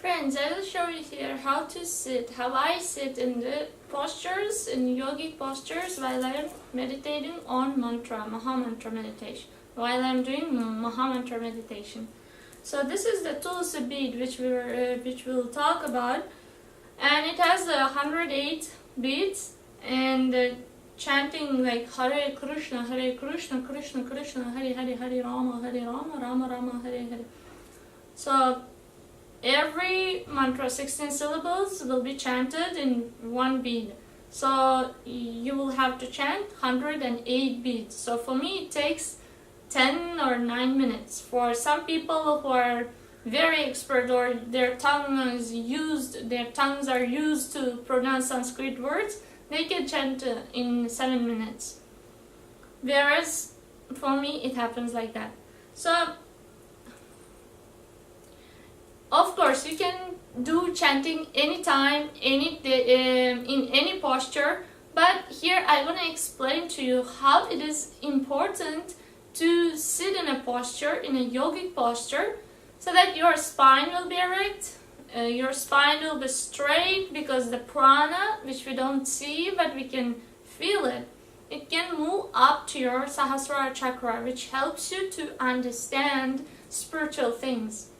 Friends, I will show you here how to sit, how I sit in the postures, in yogic postures while I am meditating on mantra, Maha Mantra meditation, while I am doing Maha Mantra meditation. So this is the Tulsi bead which we'll talk about, and it has 108 beads and chanting like Hare Krishna, Krishna Krishna, Hare Hare, Hare Rama, Rama Rama, Hare Hare. So every mantra, 16 syllables, will be chanted in one bead. So you will have to chant 108 beads. So for me it takes 10 or 9 minutes. For some people who are very expert or their tongues are used to pronounce Sanskrit words, they can chant in 7 minutes. Whereas for me it happens like that. So of course, you can do chanting anytime, in any posture, but here I want to explain to you how it is important to sit in a posture, in a yogic posture, so that your spine will be erect, your spine will be straight, because the prana, which we don't see but we can feel it, it can move up to your Sahasrara chakra, which helps you to understand spiritual things.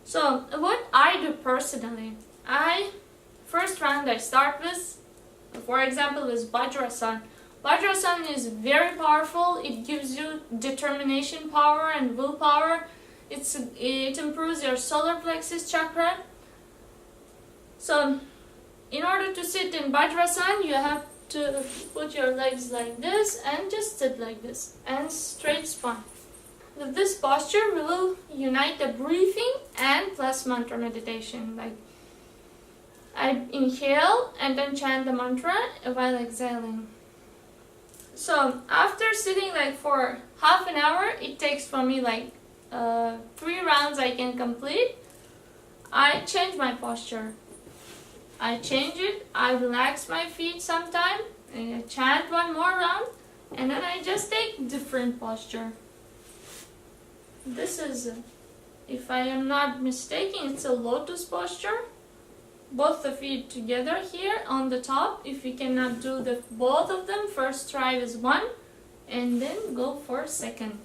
So what I do personally, first round I start with, for example, with Vajrasana. Vajrasana is very powerful. It gives you determination power and willpower. It improves your solar plexus chakra. So in order to sit in Vajrasana, you have to put your legs like this and just sit like this and straight spine. With this posture, we will unite the breathing and plus mantra meditation. Like I inhale and then chant the mantra while exhaling. So after sitting like for half an hour, it takes for me like 3 rounds I can complete. I change my posture. I change it. I relax my feet sometime and I chant one more round, and then I just take different posture. This is, if I am not mistaken, it's a lotus posture. Both the feet together here on the top. If you cannot do both of them, first try with one and then go for second.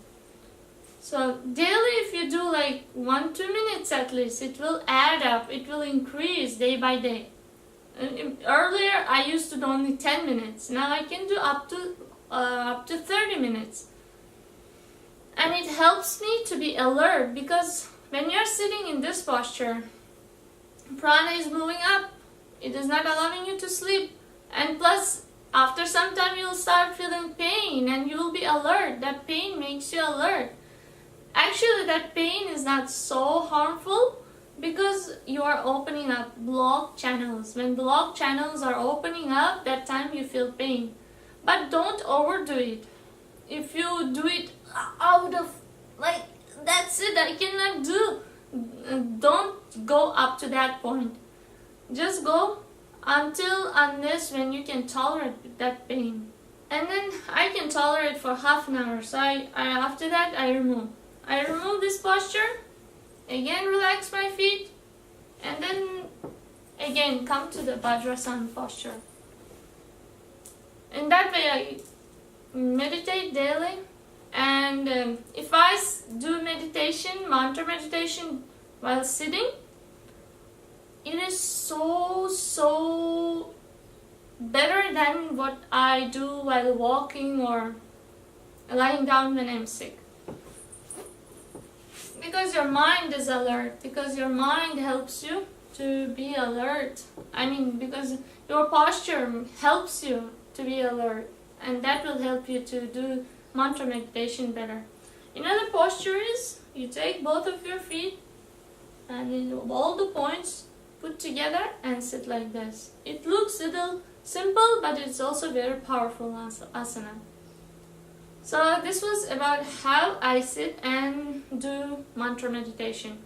So daily, if you do like 1-2 minutes at least, it will add up. It will increase day by day. Earlier I used to do only 10 minutes. Now I can do up to 30 minutes. And it helps me to be alert, because when you're sitting in this posture, prana is moving up. It is not allowing you to sleep. And plus, after some time you will start feeling pain and you will be alert. That pain makes you alert. Actually, that pain is not so harmful because you are opening up blocked channels. When blocked channels are opening up, that time you feel pain. But don't overdo it. If you do it out of like, that's it, I cannot do, don't go up to that point. Just go unless when you can tolerate that pain. And then I can tolerate for half an hour. So after that I remove this posture, again relax my feet, and then again come to the Vajrasana posture. In that way I meditate daily. And if I do meditation, mantra meditation while sitting, it is so better than what I do while walking or lying down when I'm sick. Because your mind is alert, because your mind helps you to be alert. Because your posture helps you to be alert, and that will help you to do mantra meditation better. Another posture is you take both of your feet and all the points put together and sit like this. It looks a little simple, but it's also very powerful asana. So this was about how I sit and do mantra meditation.